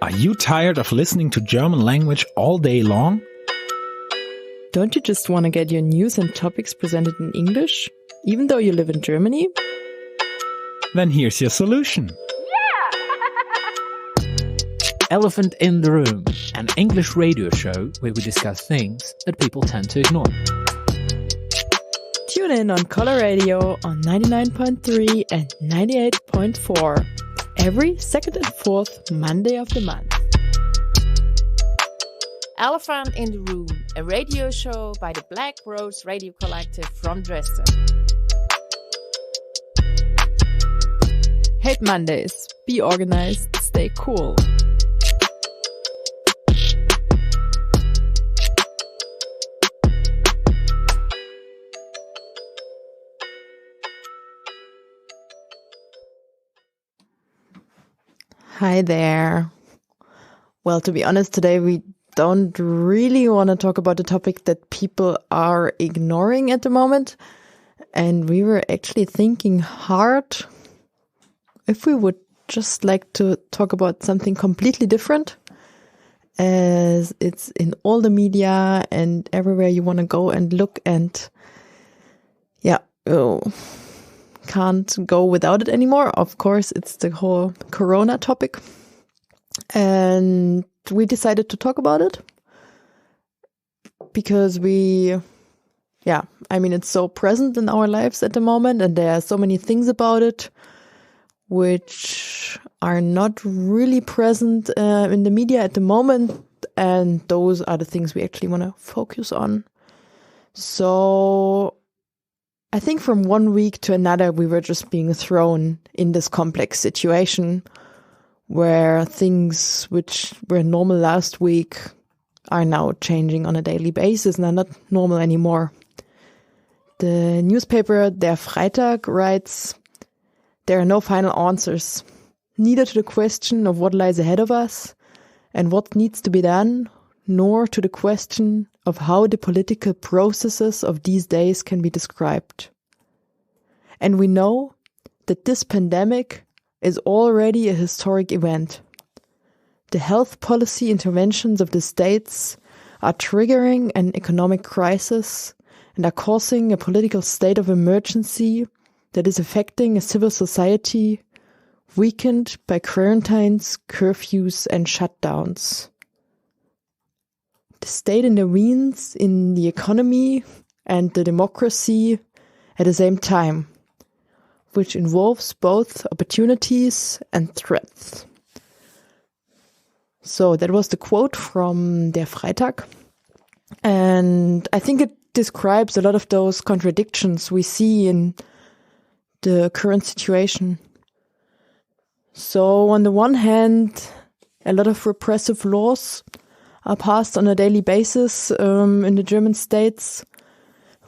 Are you tired of listening to German language all day long? Don't you just want to get your news and topics presented in English, even though you live in Germany? Then here's your solution. Elephant in the Room, an English radio show where we discuss things that people tend to ignore. Tune in on Color Radio on 99.3 and 98.4 every second and fourth Monday of the month. Elephant in the Room, a radio show by the Black Rose Radio Collective from Dresden. Hate Mondays. Be organized. Stay cool. Hi there. Well, to be honest, today we don't really want to talk about a topic that people are ignoring at the moment. And we were actually thinking hard if we would just like to talk about something completely different, as it's in all the media and everywhere you want to go and look, and can't go without it anymore. Of course, it's the whole Corona topic. And we decided to talk about it because it's so present in our lives at the moment, and there are so many things about it which are not really present in the media at the moment, and those are the things we actually want to focus on. So I think from one week to another, we were just being thrown in this complex situation where things which were normal last week are now changing on a daily basis and are not normal anymore. The newspaper Der Freitag writes, "There are no final answers, neither to the question of what lies ahead of us and what needs to be done, nor to the question of how the political processes of these days can be described. And we know that this pandemic is already a historic event. The health policy interventions of the states are triggering an economic crisis and are causing a political state of emergency that is affecting a civil society weakened by quarantines, curfews, and shutdowns. The state intervenes in the economy and the democracy at the same time, which involves both opportunities and threats." So that was the quote from Der Freitag. And I think it describes a lot of those contradictions we see in the current situation. So on the one hand, a lot of repressive laws are passed on a daily basis in the German states,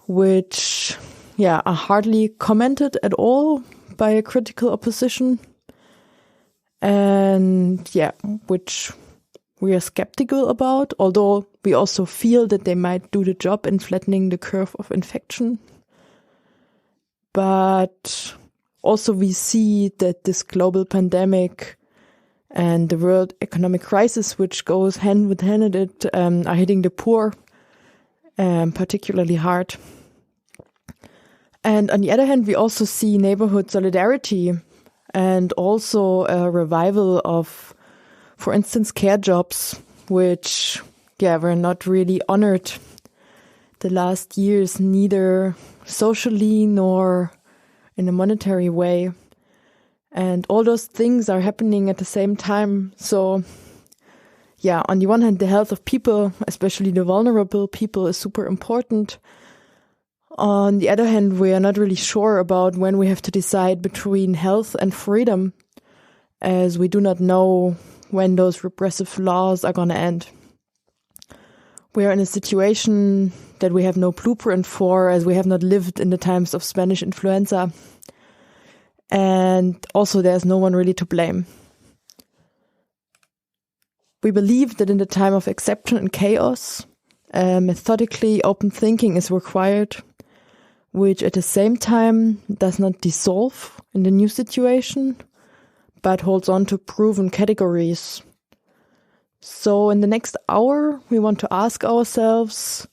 which are hardly commented at all by a critical opposition, and which we are skeptical about, although we also feel that they might do the job in flattening the curve of infection. But also we see that this global pandemic and the world economic crisis, which goes hand with hand in it, are hitting the poor particularly hard. And on the other hand, we also see neighborhood solidarity and also a revival of, for instance, care jobs, which were not really honored the last years, neither socially nor in a monetary way. And all those things are happening at the same time. So, on the one hand, the health of people, especially the vulnerable people, is super important. On the other hand, we are not really sure about when we have to decide between health and freedom, as we do not know when those repressive laws are going to end. We are in a situation that we have no blueprint for, as we have not lived in the times of Spanish influenza. And also there's no one really to blame. We believe that in the time of exception and chaos, methodically open thinking is required, which at the same time does not dissolve in the new situation, but holds on to proven categories So in the next hour, we want to ask ourselves,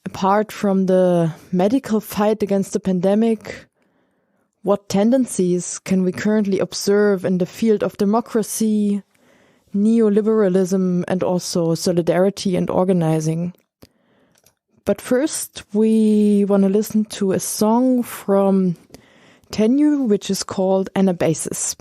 apart from the medical fight against the pandemic, what tendencies can we currently observe in the field of democracy, neoliberalism, and also solidarity and organizing? But first, we want to listen to a song from Tenue, which is called Anabasis.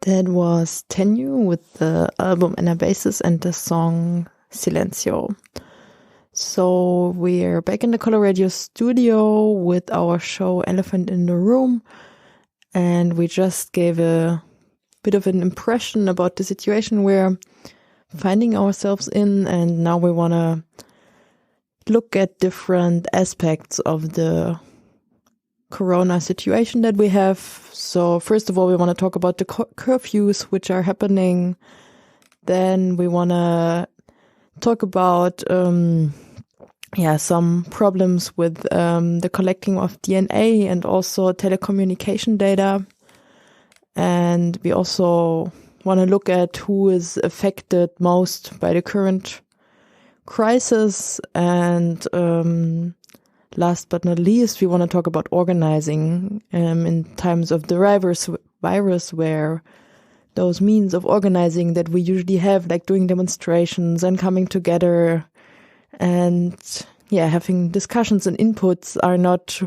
That was Tenue with the album Anabasis and the song Silencio. So we're back in the Color Radio studio with our show Elephant in the Room, and we just gave a bit of an impression about the situation we're finding ourselves in, and now we want to look at different aspects of the corona situation that we have. So first of all, we want to talk about the curfews which are happening. Then we want to talk about some problems with the collecting of DNA and also telecommunication data. And we also want to look at who is affected most by the current crisis. And last but not least, we want to talk about organizing in times of the virus, where those means of organizing that we usually have, like doing demonstrations and coming together and having discussions and inputs, are not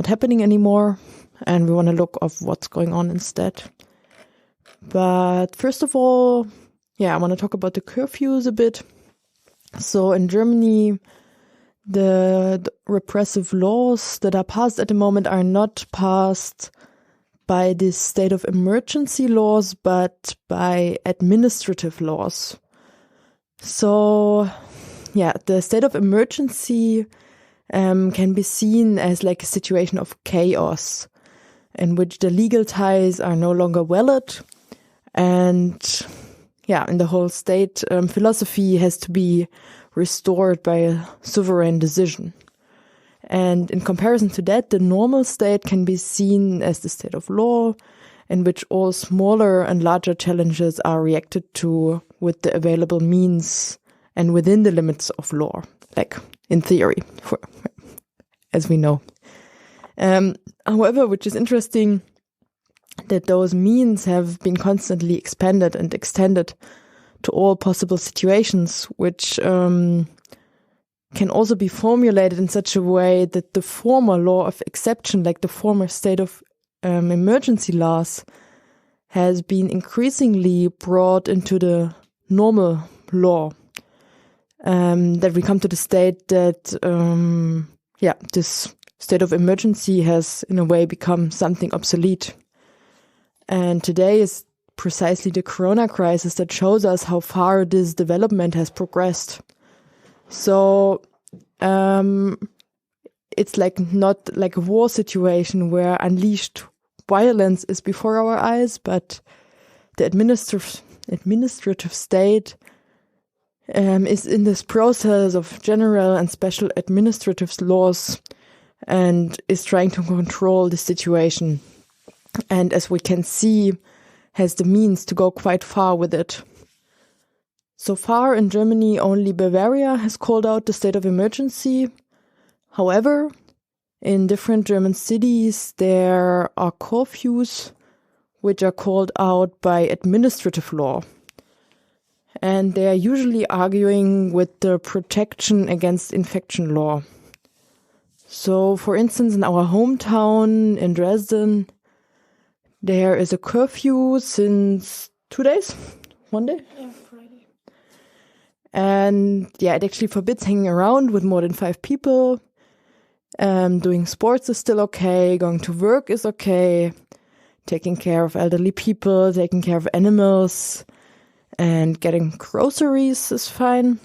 happening anymore. And we want to look at what's going on instead. But first of all, I want to talk about the curfews a bit. So in Germany, the repressive laws that are passed at the moment are not passed by the state of emergency laws, but by administrative laws. So, the state of emergency can be seen as like a situation of chaos in which the legal ties are no longer valid. And, in the whole state philosophy has to be restored by a sovereign decision. And in comparison to that, the normal state can be seen as the state of law, in which all smaller and larger challenges are reacted to with the available means and within the limits of law, like in theory, as we know. However, which is interesting, that those means have been constantly expanded and extended to all possible situations, which can also be formulated in such a way that the former law of exception, like the former state of emergency laws, has been increasingly brought into the normal law. That we come to the state that, this state of emergency has in a way become something obsolete. And today is precisely the corona crisis that shows us how far this development has progressed. So it's like not like a war situation where unleashed violence is before our eyes, but the administrative state is in this process of general and special administrative laws and is trying to control the situation. And as we can see, has the means to go quite far with it. So far in Germany, only Bavaria has called out the state of emergency. However, in different German cities, there are curfews which are called out by administrative law. And they are usually arguing with the protection against infection law. So, for instance, in our hometown in Dresden, there is a curfew since 2 days, 1 day. Yeah, Friday. And it actually forbids hanging around with more than 5 people. Doing sports is still okay. Going to work is okay. Taking care of elderly people, taking care of animals, and getting groceries is fine.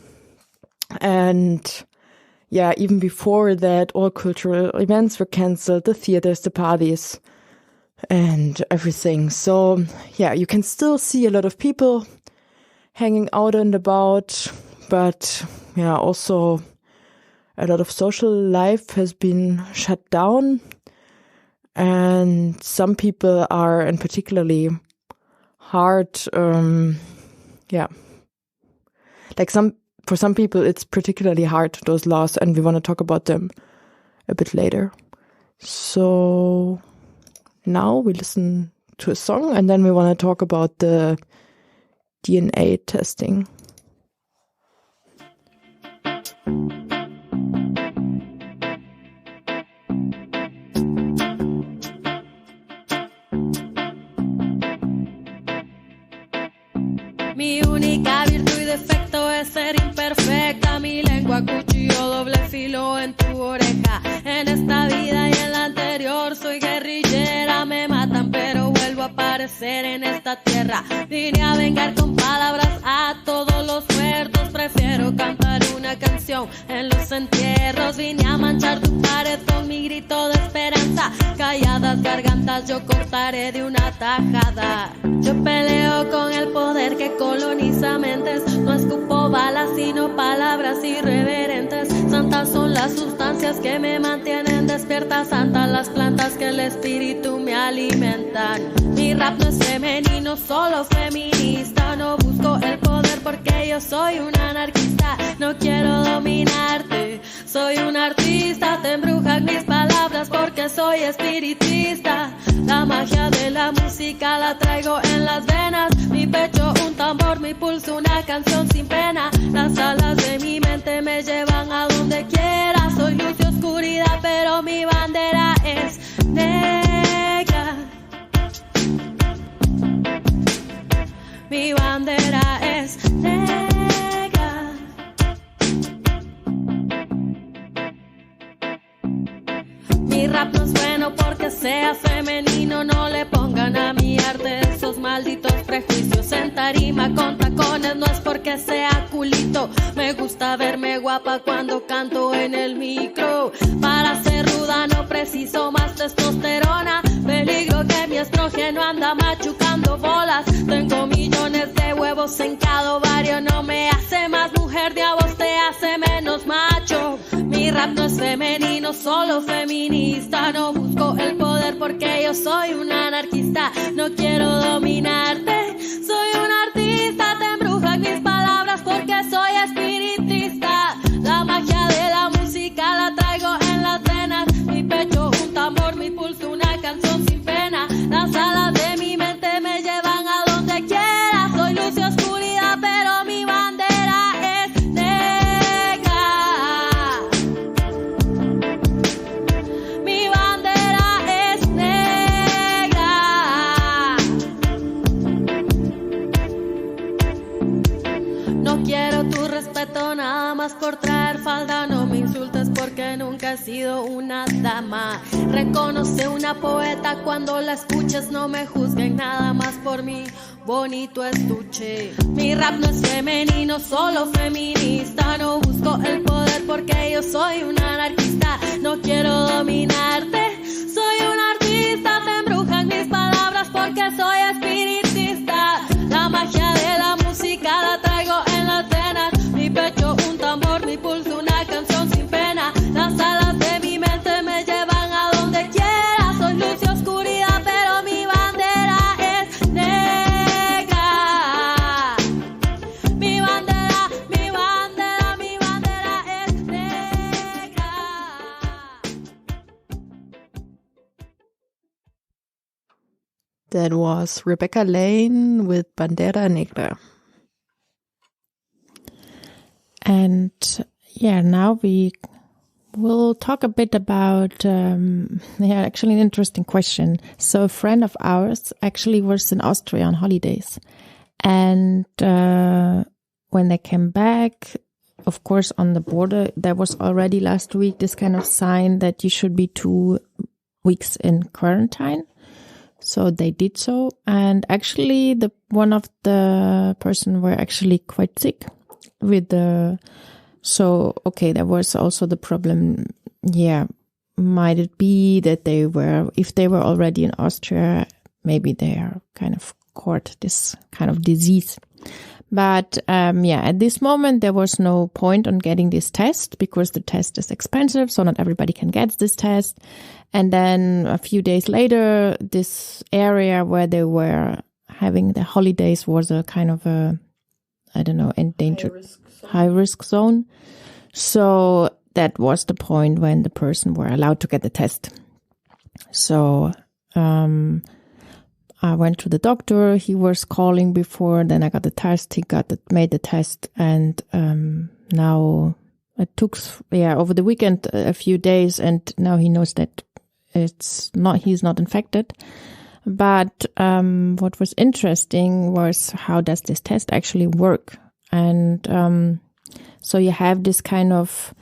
And even before that, all cultural events were cancelled, the theaters, the parties, and everything. So, you can still see a lot of people hanging out and about, but also a lot of social life has been shut down. And some people are, and particularly hard, for some people it's particularly hard, those laws, and we want to talk about them a bit later. So now we listen to a song, and then we want to talk about the DNA testing. puede ser imperfecta, mi lengua cuchillo doble filo en tu oreja. En esta vida y en la anterior soy guerrillera, me matan pero vuelvo a aparecer en esta tierra. Vine a vengar con palabras a todos los muertos, prefiero cantar una canción en los entierros. Vine a manchar tu pared con mi grito de esperanza, calladas gargantas yo cortaré de una tajada. Yo peleo con el poder que coloniza mentes, no escupo balas sino palabras irreverentes. Santas son las sustancias que me mantienen despierta, santas las plantas que el espíritu me alimentan. Mi rap no es femenino, solo feminista, no busco el poder porque yo soy un anarquista. No quiero dominarte, soy un artista, te embrujan mis palabras porque soy espiritista. La magia de la música la traigo en las venas, mi pecho un tambor, mi pulso una canción sin pena. Las alas de mi mente me llevan a donde quiera, soy luz y oscuridad pero mi bandera es negra. Mi bandera es negra. Mi rap no es bueno porque sea femenino, no le pongan a mi arte esos malditos prejuicios. En tarima con tacones no es porque sea culito, me gusta verme guapa cuando canto en el micro. Para ser ruda no preciso más testosterona, peligro que mi estrógeno anda machucando bolas. Tengo millones de huevos en cada ovario, no me hace más mujer, de a vos te hace menos macho. Mi rap no es femenino, solo feminista, no busco el poder porque yo soy un anarquista. No quiero dominarte, soy un artista, te embrujan mis palabras porque soy espiritista. La magia de la música la traigo en las venas, mi pecho un tambor, mi pulso una canción sin pena. Las alas de mi mente me llevan a donde quiera, soy luz y oscuridad pero mi bandera es negra. Mi bandera es negra. No quiero tu respeto nada más por traer falda, no me insultes porque nunca he sido una dama. Reconoce una poeta cuando la escuches, no me juzguen nada más por mi bonito estuche. Mi rap no es femenino, solo feminista, no busco el poder porque yo soy un anarquista. No quiero dominarte, soy un artista, te embrujan mis palabras porque soy espiritista. La magia de la música la traigo en las venas, mi pecho un tambor, mi pulso una canción sin pena. Las alas de mi mente me llevan a donde quiera, soy luz y oscuridad pero mi bandera es negra. Mi bandera, mi bandera, mi bandera es negra. That was Rebecca Lane with Bandera Negra. And yeah, now we will talk a bit about, actually an interesting question. So a friend of ours actually was in Austria on holidays. And when they came back, of course, on the border, there was already last week this kind of sign that you should be 2 weeks in quarantine. So they did so. And actually, one of the person were actually quite sick with so, okay, there was also the problem, might it be that if they were already in Austria, maybe they are kind of caught this kind of disease. But, at this moment, there was no point on getting this test because the test is expensive, so not everybody can get this test. And then a few days later, this area where they were having the holidays was a kind of endangered high risk zone. So that was the point when the person were allowed to get the test. So I went to the doctor. He was calling before. Then I got the test. He made the test, and now it took over the weekend a few days, and now he knows that he's not infected. But what was interesting was how does this test actually work? And so you have this kind of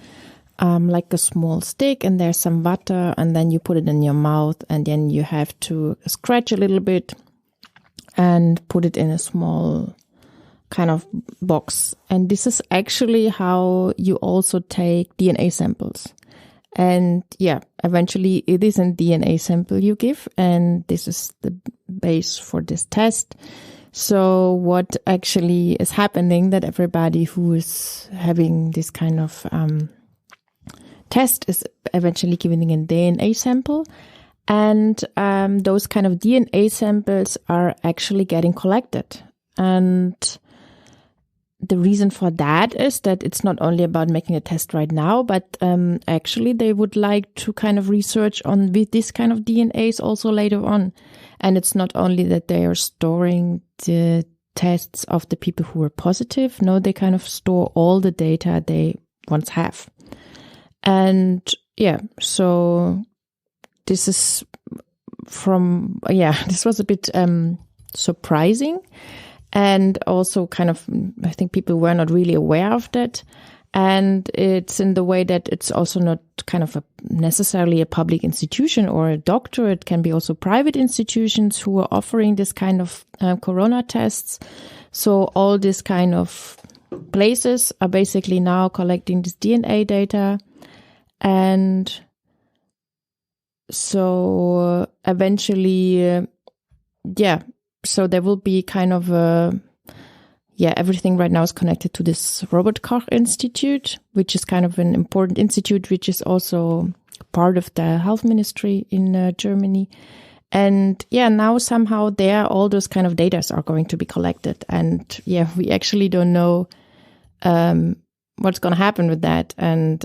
like a small stick, and there's some water, and then you put it in your mouth, and then you have to scratch a little bit and put it in a small kind of box. And this is actually how you also take DNA samples. And yeah, eventually it is a DNA sample you give, and this is the base for this test. So what actually is happening, that everybody who is having this kind of test is eventually giving a DNA sample. And those kind of DNA samples are actually getting collected. And the reason for that is that it's not only about making a test right now, but actually they would like to kind of research on with this kind of DNAs also later on. And it's not only that they are storing the tests of the people who were positive. No, they kind of store all the data they once have. And yeah, so this is this was a bit surprising. And also kind of, I think people were not really aware of that. And it's in the way that it's also not kind of necessarily a public institution or a doctor. It can be also private institutions who are offering this kind of corona tests. So all these kind of places are basically now collecting this DNA data. And so eventually, so there will be kind of everything right now is connected to this Robert Koch Institute, which is kind of an important institute, which is also part of the health ministry in Germany. And now somehow there, all those kind of data are going to be collected. And we actually don't know what's going to happen with that, and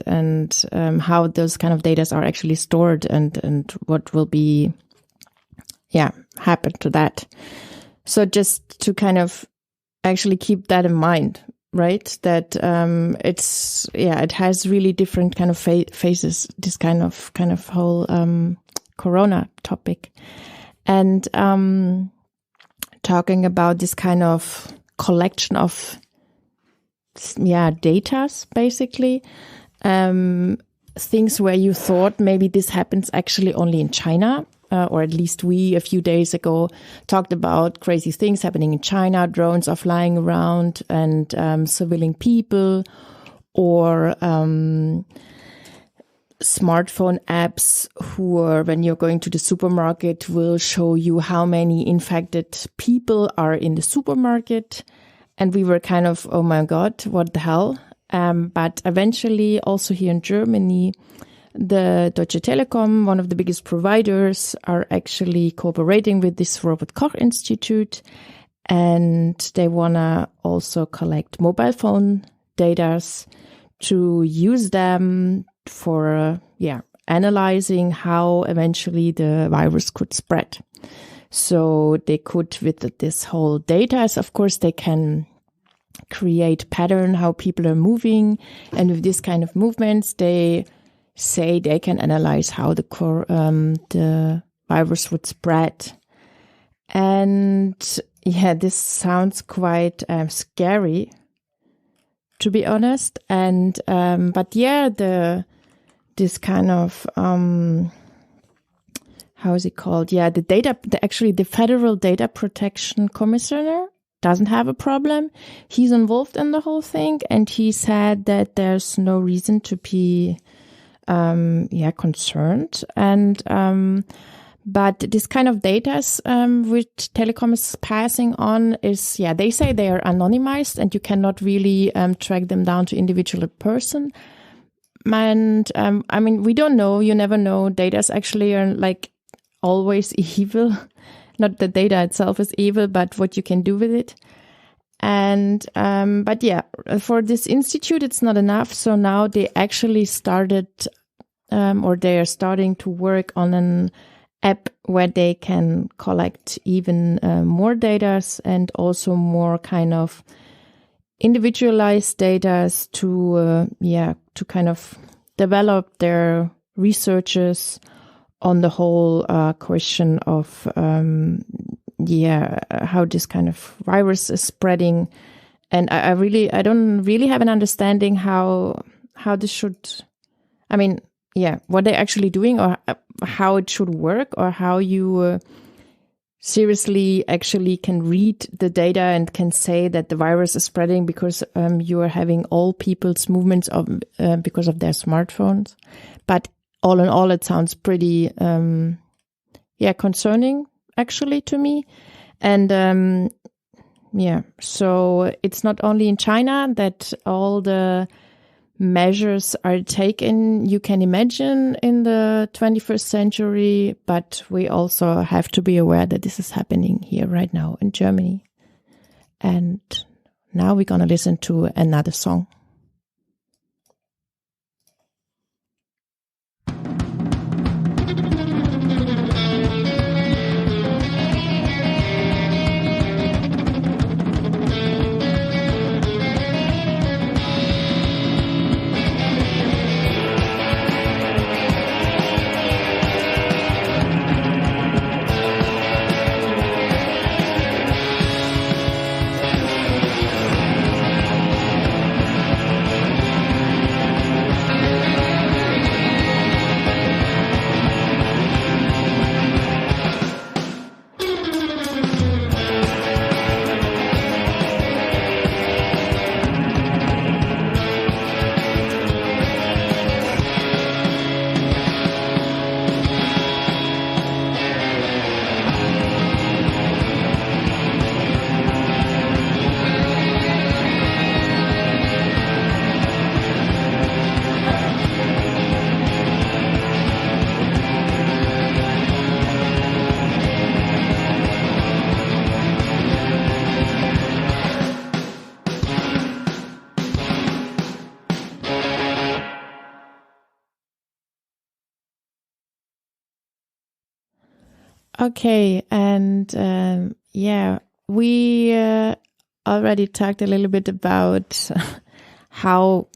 how those kind of data are actually stored, and what will be happen to that. So just to kind of actually keep that in mind, right? That it has really different kind of phases, this kind of whole corona topic. And talking about this kind of collection of datas, basically, things where you thought maybe this happens actually only in China. Or at least we, a few days ago, talked about crazy things happening in China. Drones are flying around and surveilling people, or smartphone apps who are, when you're going to the supermarket, will show you how many infected people are in the supermarket. And we were kind of, oh my God, what the hell? But eventually, also here in Germany, the Deutsche Telekom, one of the biggest providers, are actually cooperating with this Robert Koch Institute, and they want to also collect mobile phone data to use them for analyzing how eventually the virus could spread. So they could, with this whole data, of course, they can create pattern how people are moving, and with this kind of movements, they say they can analyze how the virus would spread. And this sounds quite scary, to be honest. And this kind of how is it called? The Federal Data Protection Commissioner doesn't have a problem. He's involved in the whole thing, and he said that there's no reason to be concerned. And but this kind of data which Telecom is passing on is, they say they are anonymized and you cannot really track them down to individual person. And I mean, we don't know, you never know. Data actually are like always evil. Not the data itself is evil, but what you can do with it. And for this institute, it's not enough. So now they actually started, or they are starting to work on an app where they can collect even more data and also more kind of individualized data to kind of develop their researches on the whole question of how this kind of virus is spreading, And I don't really have an understanding how this should, what they're actually doing, or how it should work, or how you seriously actually can read the data and can say that the virus is spreading because you are having all people's movements because of their smartphones. But all in all, it sounds pretty, concerning actually to me. And so it's not only in China that all the measures are taken, you can imagine, in the 21st century, but we also have to be aware that this is happening here right now in Germany. And now we're going to listen to another song. Okay, and we already talked a little bit about how,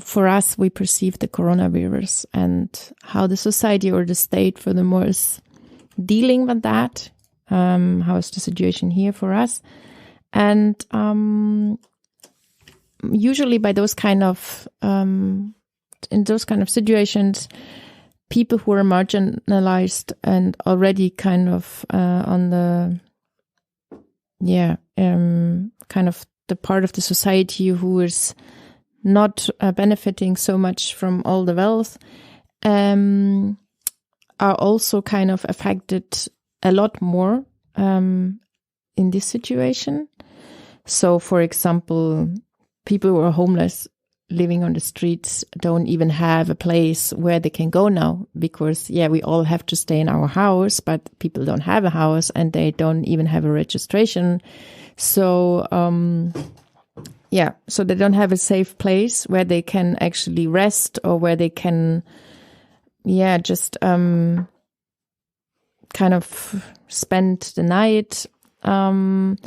for us, we perceive the coronavirus and how the society or the state, furthermore, is dealing with that. How is the situation here for us? And usually by those kind of, in those kind of situations, people who are marginalized and already kind of on the, kind of the part of the society who is not benefiting so much from all the wealth, are also kind of affected a lot more in this situation. So, for example, people who are homeless, living on the streets, don't even have a place where they can go now because, we all have to stay in our house, but people don't have a house and they don't even have a registration. So, so they don't have a safe place where they can actually rest or where they can, just kind of spend the night. And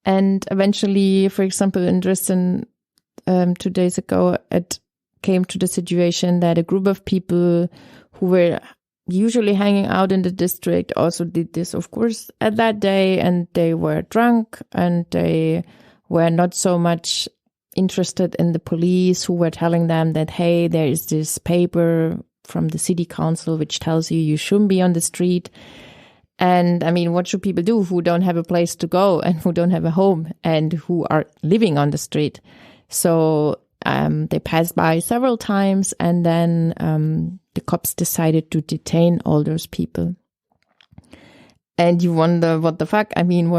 eventually, for example, in Dresden, 2 days ago, it came to the situation that a group of people who were usually hanging out in the district also did this, of course, at that day, and they were drunk and they were not so much interested in the police who were telling them that, hey, there is this paper from the city council which tells you shouldn't be on the street. And I mean, what should people do who don't have a place to go and who don't have a home and who are living on the street? So they passed by several times, and then the cops decided to detain all those people. And you wonder, what the fuck? I mean,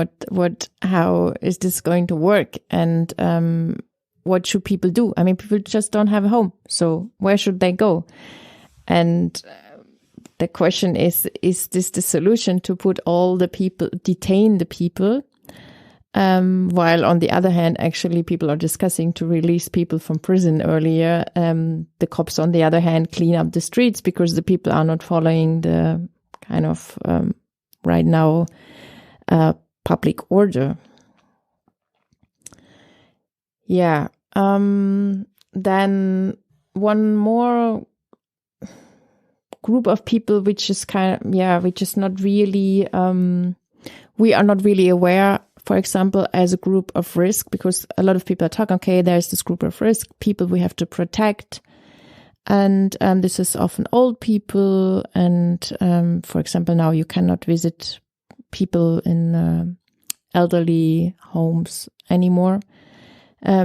how is this going to work? And what should people do? I mean, people just don't have a home. So where should they go? And the question is this the solution, to put all the people, detain the people? While on the other hand, actually people are discussing to release people from prison earlier. The cops, on the other hand, clean up the streets because the people are not following the kind of, right now, public order. Then one more group of people, which is kind of, which is not really, we are not really aware for example, as a group of risk, because a lot of people are talking, okay, there's this group of risk, people we have to protect. And this is often old people. And for example, now you cannot visit people in elderly homes anymore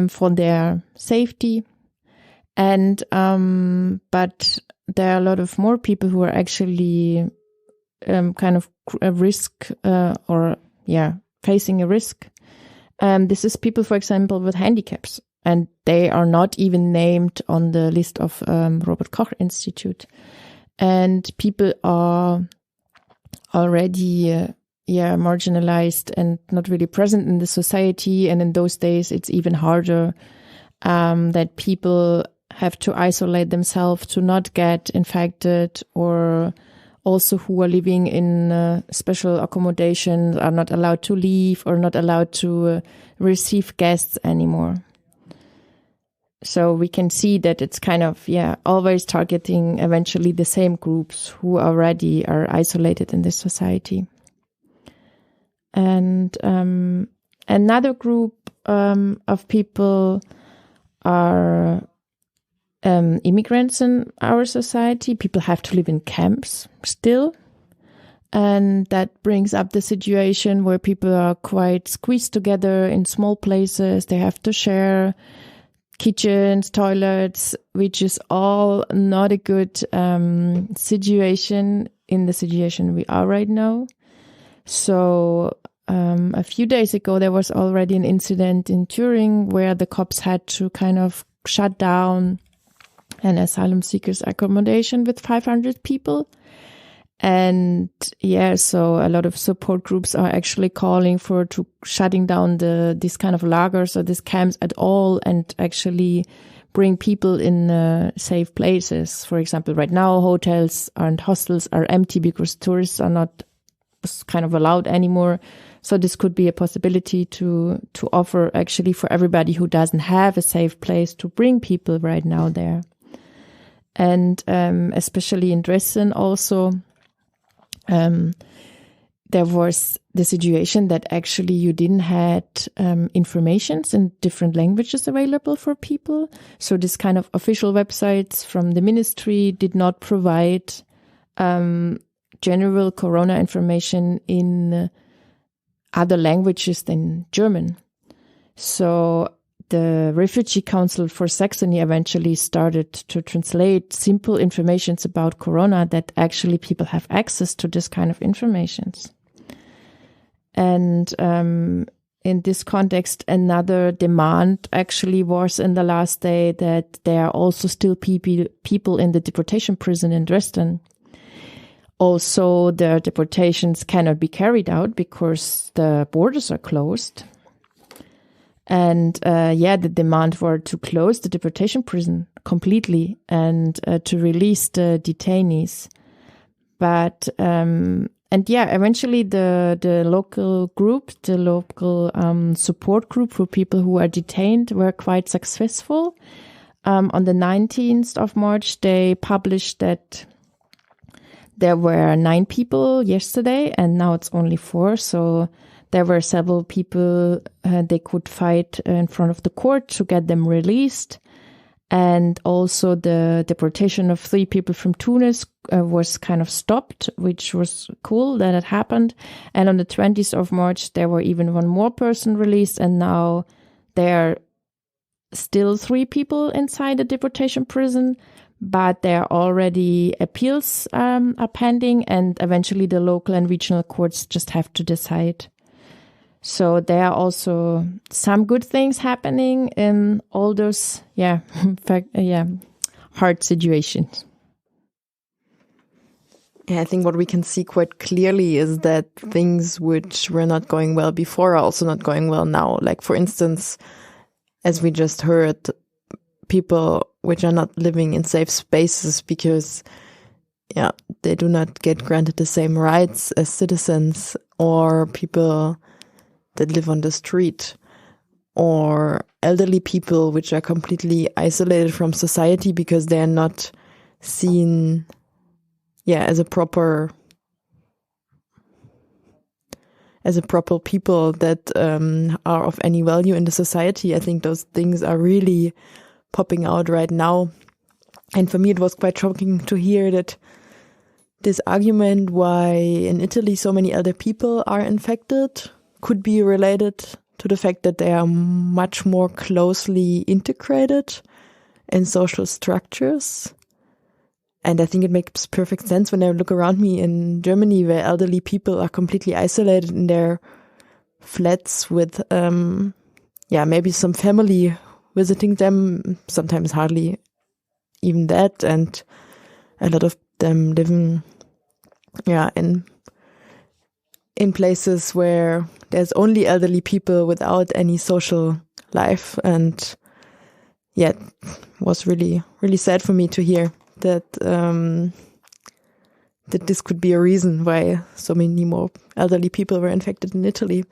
for their safety. And but there are a lot of more people who are actually kind of a risk facing a risk. This is people, for example, with handicaps, and they are not even named on the list of Robert Koch Institute. And people are already marginalized and not really present in the society. And in those days, it's even harder that people have to isolate themselves to not get infected, or also who are living in special accommodation are not allowed to leave or not allowed to receive guests anymore. So we can see that it's kind of, always targeting eventually the same groups who already are isolated in this society. And another group of people are immigrants in our society. People have to live in camps still. And that brings up the situation where people are quite squeezed together in small places. They have to share kitchens, toilets, which is all not a good situation in the situation we are right now. So a few days ago, there was already an incident in Turin where the cops had to kind of shut down an asylum seekers accommodation with 500 people. And so a lot of support groups are actually calling for to shutting down these kind of lagers or these camps at all, and actually bring people in safe places. For example, right now hotels and hostels are empty because tourists are not kind of allowed anymore. So this could be a possibility to offer actually for everybody who doesn't have a safe place to bring people right now there. And especially in Dresden also, there was the situation that actually you didn't had informations in different languages available for people. So this kind of official websites from the ministry did not provide general corona information in other languages than German. So the Refugee Council for Saxony eventually started to translate simple informations about corona that actually people have access to this kind of informations. And in this context, another demand actually was in the last day that there are also still people in the deportation prison in Dresden. Also, the deportations cannot be carried out because the borders are closed. And the demand were to close the deportation prison completely and to release the detainees. But eventually the local group, the local support group for people who are detained were quite successful. On the 19th of March, they published that there were 9 people yesterday, and now it's only 4. So there were several people they could fight in front of the court to get them released. And also the deportation of 3 people from Tunis was kind of stopped, which was cool that it happened. And on the 20th of March, there were even 1 more person released. And now there are still 3 people inside the deportation prison, but there are already appeals are pending, and eventually the local and regional courts just have to decide. So there are also some good things happening in all those, hard situations. Yeah, I think what we can see quite clearly is that things which were not going well before are also not going well now. Like, for instance, as we just heard, people which are not living in safe spaces because, they do not get granted the same rights as citizens, or people that live on the street, or elderly people which are completely isolated from society because they are not seen, as a proper as a proper people that are of any value in the society. I think those things are really popping out right now. And for me, it was quite shocking to hear that this argument why in Italy so many elder people are infected could be related to the fact that they are much more closely integrated in social structures. And I think it makes perfect sense when I look around me in Germany, where elderly people are completely isolated in their flats with, maybe some family visiting them, sometimes hardly even that. And a lot of them living, in places where there's only elderly people without any social life. And it was really, really sad for me to hear that this could be a reason why so many more elderly people were infected in Italy.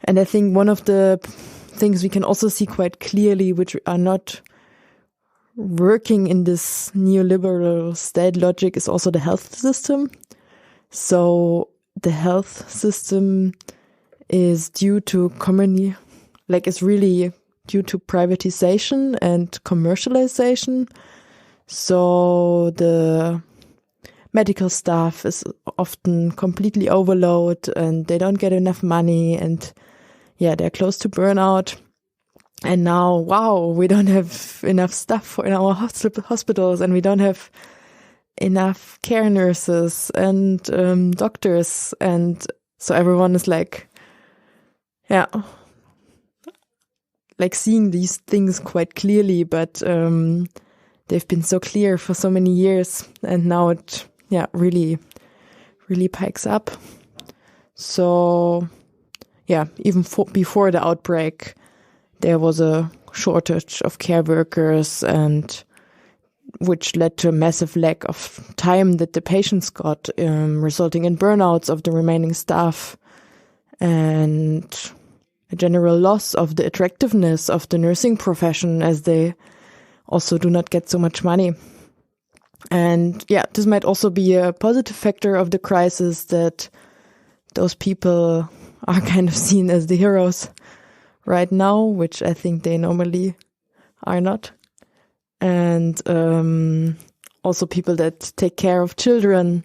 And I think one of the things we can also see quite clearly, which are not working in this neoliberal state logic, is also the health system. So the health system is due to is really due to privatization and commercialization. So the medical staff is often completely overloaded and they don't get enough money, and they're close to burnout. And now, we don't have enough staff in our hospitals, and we don't have enough care nurses and doctors. And so everyone is seeing these things quite clearly, but they've been so clear for so many years, and now it, really, really pikes up. So, even before the outbreak, there was a shortage of care workers, and which led to a massive lack of time that the patients got, resulting in burnouts of the remaining staff and a general loss of the attractiveness of the nursing profession, as they also do not get so much money. And this might also be a positive factor of the crisis, that those people are kind of seen as the heroes right now, which I think they normally are not. And also people that take care of children,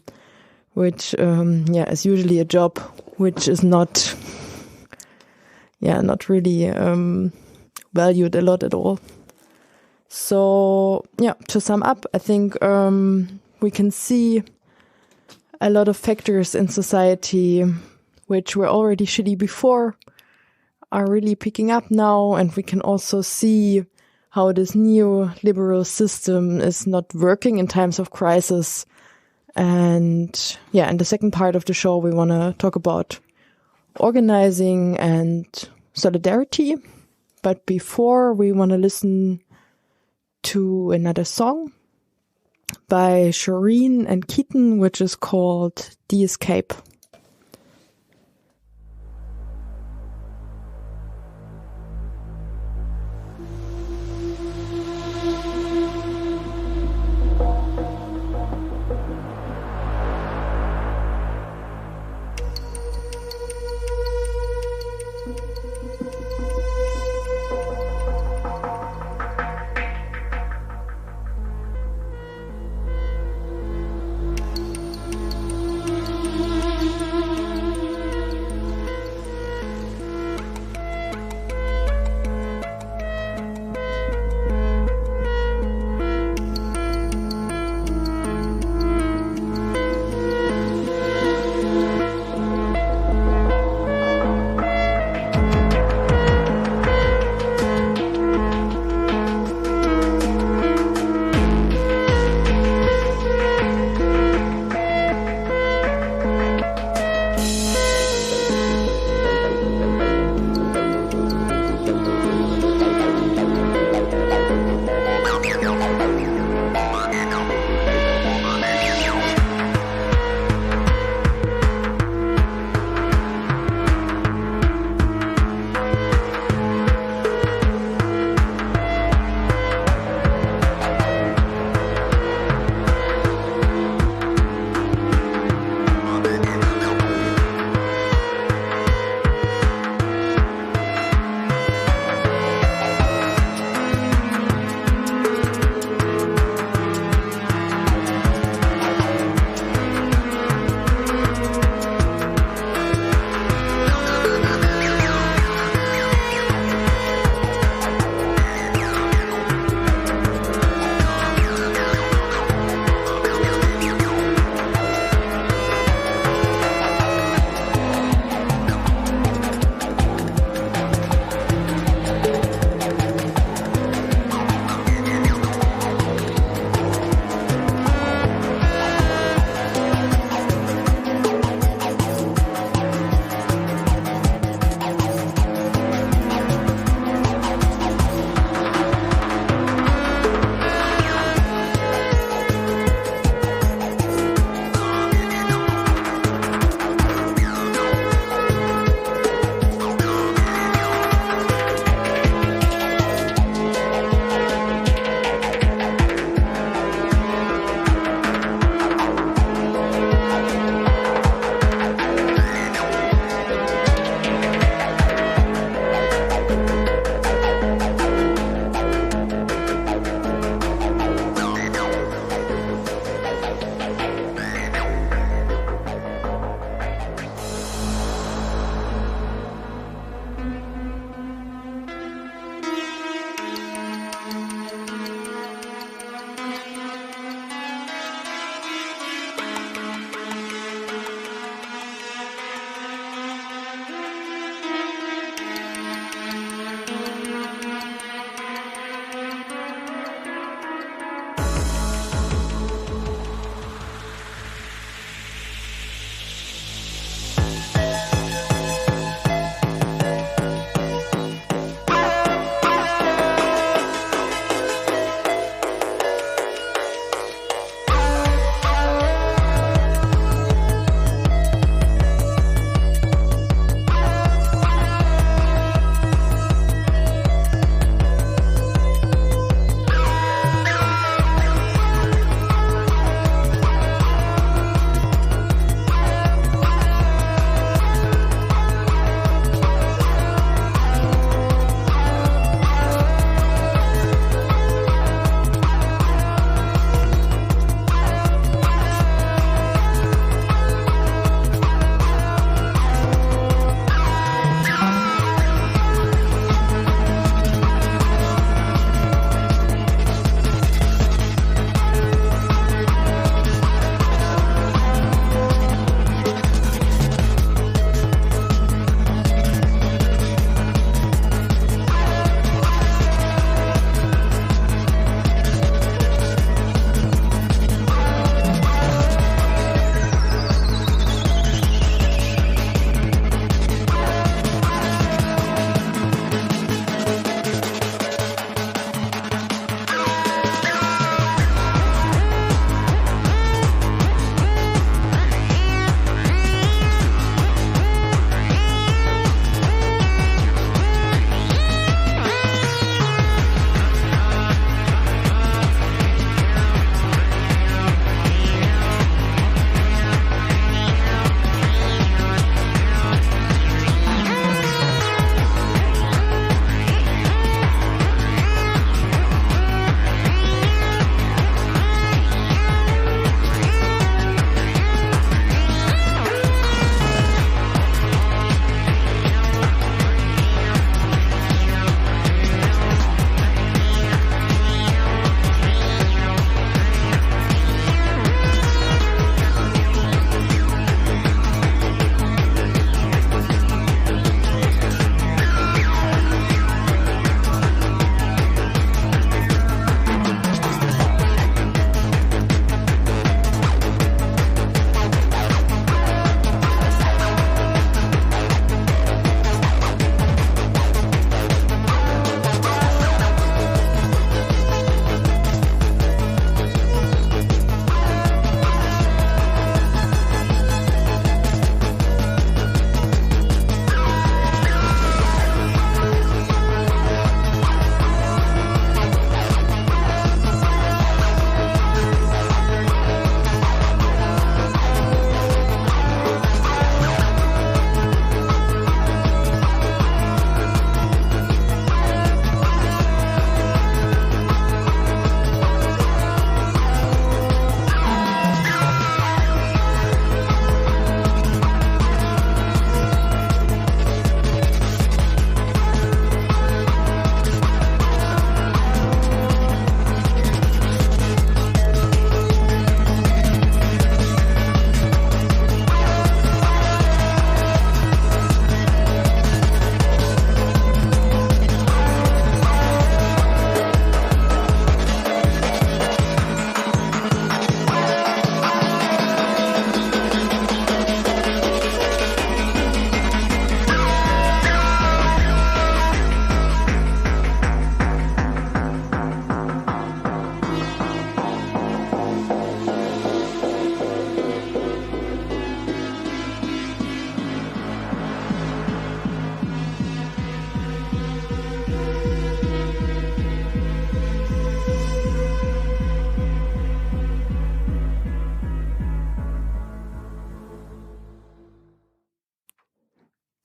which is usually a job which is not really valued a lot at all. So, to sum up, I think we can see a lot of factors in society which were already shitty before are really picking up now, and we can also see how this neoliberal system is not working in times of crisis. And in the second part of the show, we want to talk about organizing and solidarity. But before, we want to listen to another song by Shireen and Keaton, which is called The Escape.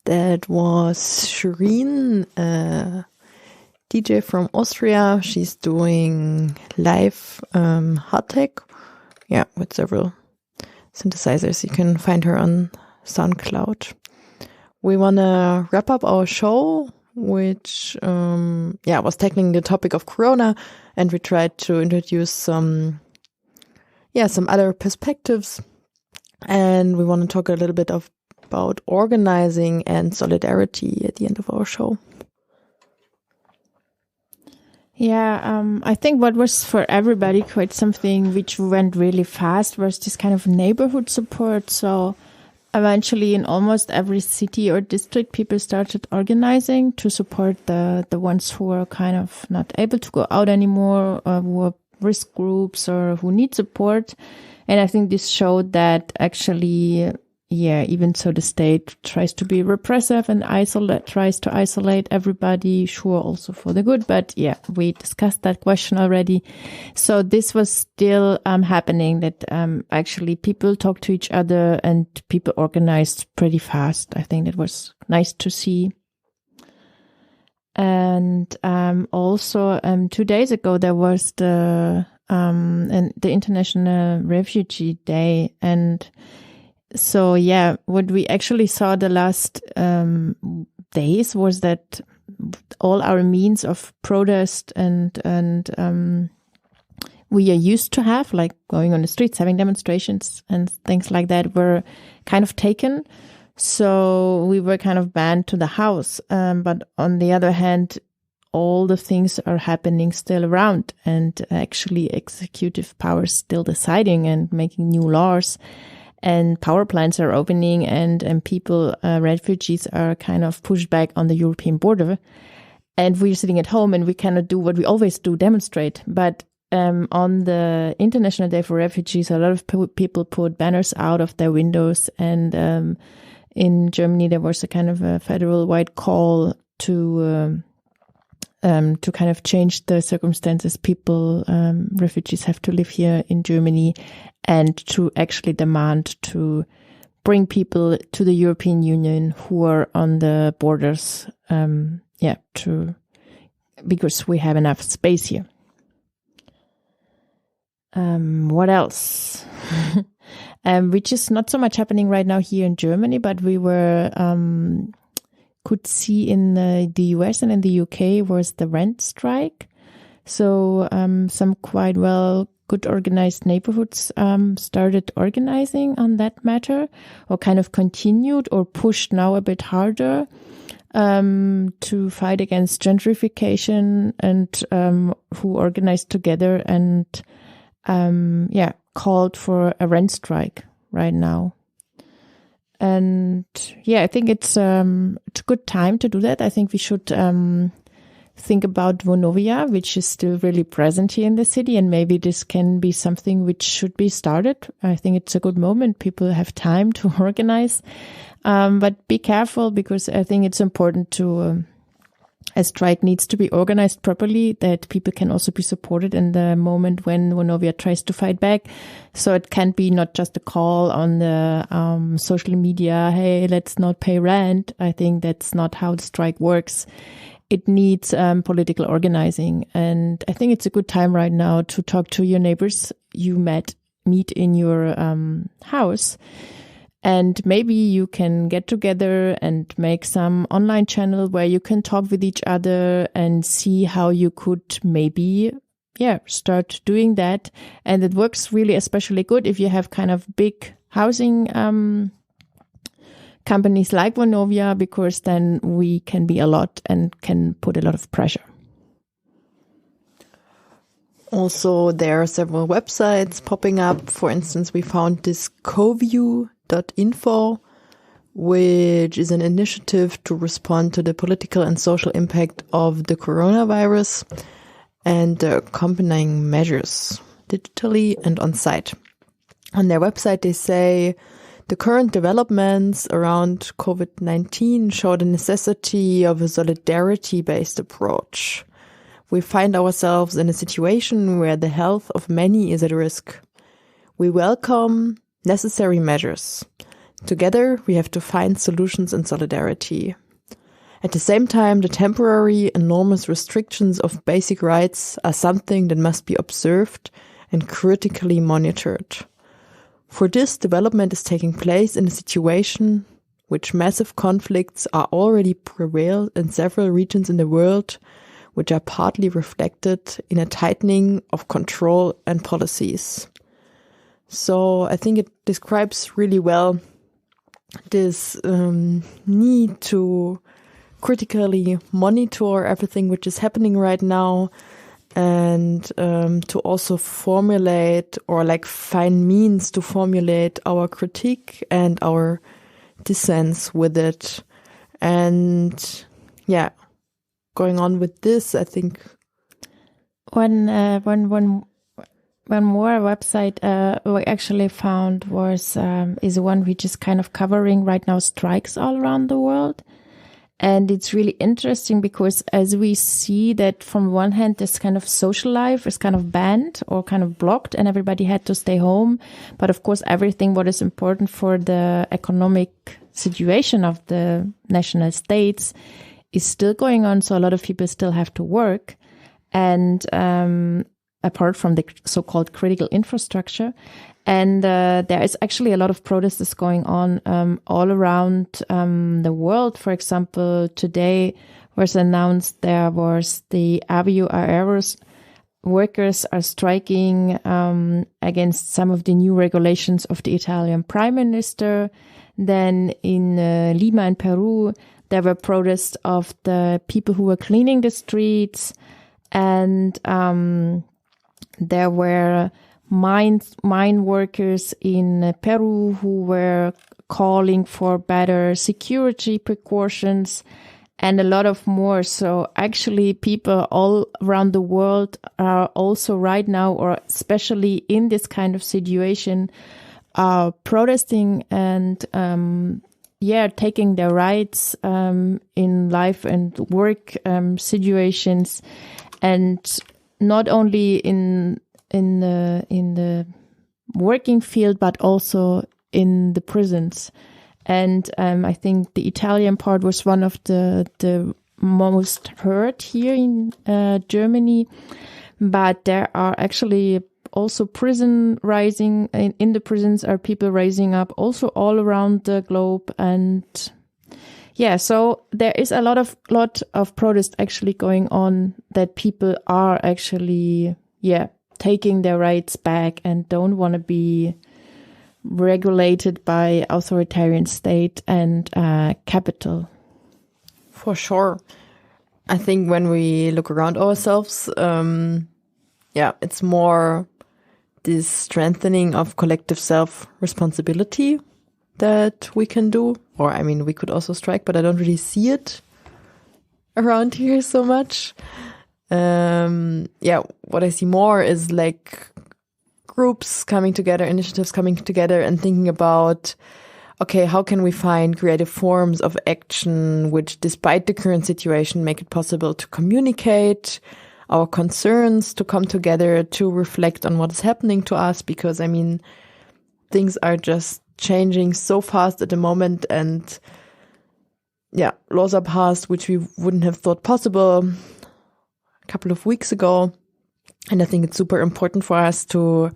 That was Shireen, DJ from Austria. She's doing live hard tech, with several synthesizers. You can find her on SoundCloud. We want to wrap up our show, which was tackling the topic of Corona, and we tried to introduce some other perspectives, and we want to talk a little bit about organizing and solidarity at the end of our show. I think what was for everybody quite something which went really fast was this kind of neighborhood support. So eventually in almost every city or district, people started organizing to support the ones who are kind of not able to go out anymore, or who are risk groups or who need support. And I think this showed that actually, even so the state tries to be repressive and tries to isolate everybody, sure, also for the good. But we discussed that question already. So this was still happening, that actually people talk to each other and people organized pretty fast. I think that was nice to see. And also 2 days ago, there was the International Refugee Day. And so, what we actually saw the last days was that all our means of protest and we are used to have, like going on the streets, having demonstrations and things like that, were kind of taken. So we were kind of banned to the house. But on the other hand, all the things are happening still around, and actually executive power is still deciding and making new laws. And power plants are opening, and people, refugees are kind of pushed back on the European border. And we're sitting at home and we cannot do what we always do, demonstrate. But on the International Day for Refugees, a lot of people put banners out of their windows. And in Germany, there was a kind of a federal-wide call to kind of change the circumstances people, refugees have to live here in Germany, and to actually demand to bring people to the European Union who are on the borders, because we have enough space here. What else? Which is not so much happening right now here in Germany, but we could see in the US and in the UK was the rent strike. So some quite good organized neighborhoods started organizing on that matter, or kind of continued or pushed now a bit harder to fight against gentrification, and who organized together and called for a rent strike right now. And I think it's a good time to do that. I think we should think about Vonovia, which is still really present here in the city, and maybe this can be something which should be started. I think it's a good moment. People have time to organize, but be careful, because I think it's important to a strike needs to be organized properly, that people can also be supported in the moment when Vonovia tries to fight back. So it can't be not just a call on the social media, hey, let's not pay rent. I think that's not how the strike works. It needs political organizing. And I think it's a good time right now to talk to your neighbors you meet in your house. And maybe you can get together and make some online channel where you can talk with each other and see how you could maybe, start doing that. And it works really especially good if you have kind of big housing companies like Vonovia, because then we can be a lot and can put a lot of pressure. Also, there are several websites popping up. For instance, we found this curfews.info, which is an initiative to respond to the political and social impact of the coronavirus and the accompanying measures, digitally and on site. On their website, they say the current developments around COVID-19 show the necessity of a solidarity-based approach. We find ourselves in a situation where the health of many is at risk. We welcome necessary measures. together, we have to find solutions in solidarity. At the same time, the temporary, enormous restrictions of basic rights are something that must be observed and critically monitored. For this, development is taking place in a situation which massive conflicts are already prevailed in several regions in the world, which are partly reflected in a tightening of control and policies. So I think it describes really well this need to critically monitor everything which is happening right now, and to also formulate or find means to formulate our critique and our dissents with it. And going on with this, I think one more website we actually found is one which is kind of covering right now strikes all around the world. And it's really interesting because as we see that from one hand, this kind of social life is kind of banned or kind of blocked and everybody had to stay home. But of course, everything what is important for the economic situation of the national states is still going on. So a lot of people still have to work. And apart from the so-called critical infrastructure. And there is actually a lot of protests going on all around the world. For example, today was announced there was the Avio Aeros workers are striking against some of the new regulations of the Italian Prime Minister. Then in Lima in Peru, there were protests of the people who were cleaning the streets. And there were mine workers in Peru who were calling for better security precautions and a lot of more. So actually people all around the world are also right now, or especially in this kind of situation, protesting and taking their rights in life and work situations, and not only in the working field, but also in the prisons. And I think the Italian part was one of the most heard here in Germany. But there are actually also prison rising. In the prisons are people rising up also all around the globe. And so there is a lot of protest actually going on, that people are actually taking their rights back and don't want to be regulated by authoritarian state and capital. For sure. I think when we look around ourselves, it's more this strengthening of collective self-responsibility that we can do. Or, I mean, we could also strike, but I don't really see it around here so much. What I see more is groups coming together, initiatives coming together and thinking about, okay, how can we find creative forms of action which, despite the current situation, make it possible to communicate our concerns, to come together, to reflect on what is happening to us, because, I mean, things are just changing so fast at the moment, and laws are passed which we wouldn't have thought possible couple of weeks ago, and I think it's super important for us to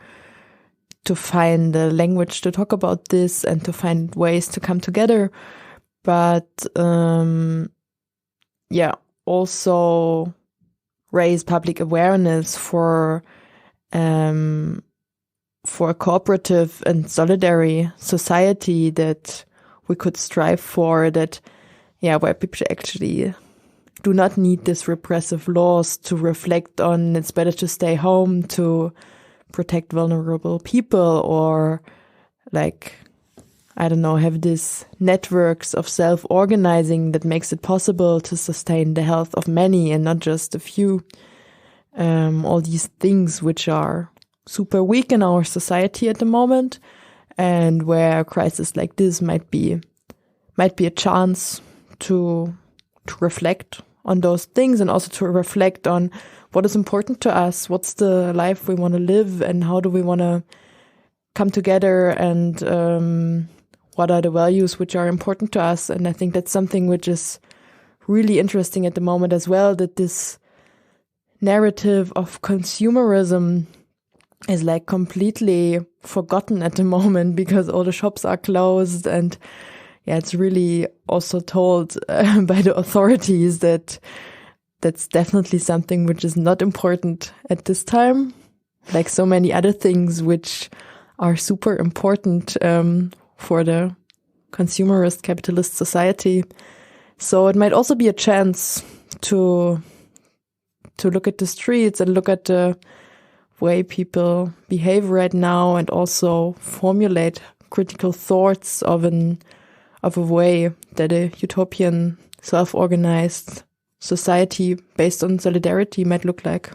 find the language to talk about this and to find ways to come together, but also raise public awareness for a cooperative and solidary society that we could strive for, that where people actually do not need these repressive laws to reflect on it's better to stay home to protect vulnerable people, or have these networks of self-organizing that makes it possible to sustain the health of many and not just a few. All these things which are super weak in our society at the moment, and where a crisis like this might be a chance to reflect on those things, and also to reflect on what is important to us, what's the life we want to live, and how do we want to come together, and what are the values which are important to us. And I think that's something which is really interesting at the moment as well, that this narrative of consumerism is like completely forgotten at the moment because all the shops are closed. And yeah, it's really also told by the authorities that that's definitely something which is not important at this time, like so many other things which are super important for the consumerist capitalist society. So it might also be a chance to look at the streets and look at the way people behave right now, and also formulate critical thoughts of a way that a utopian, self-organized society based on solidarity might look like.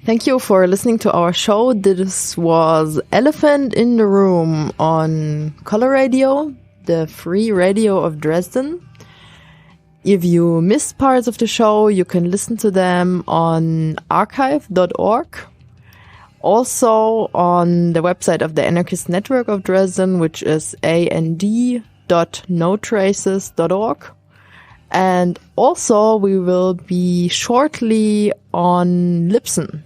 Thank you for listening to our show. This was Elephant in the Room on Color Radio, the free radio of Dresden. If you missed parts of the show, you can listen to them on archive.org. Also on the website of the Anarchist Network of Dresden, which is and.notraces.org. And also we will be shortly on Libsyn.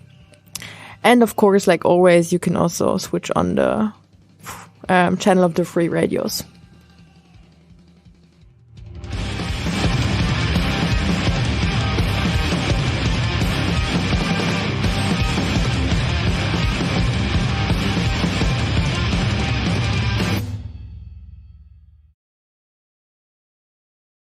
And of course, like always, you can also switch on the channel of the free radios.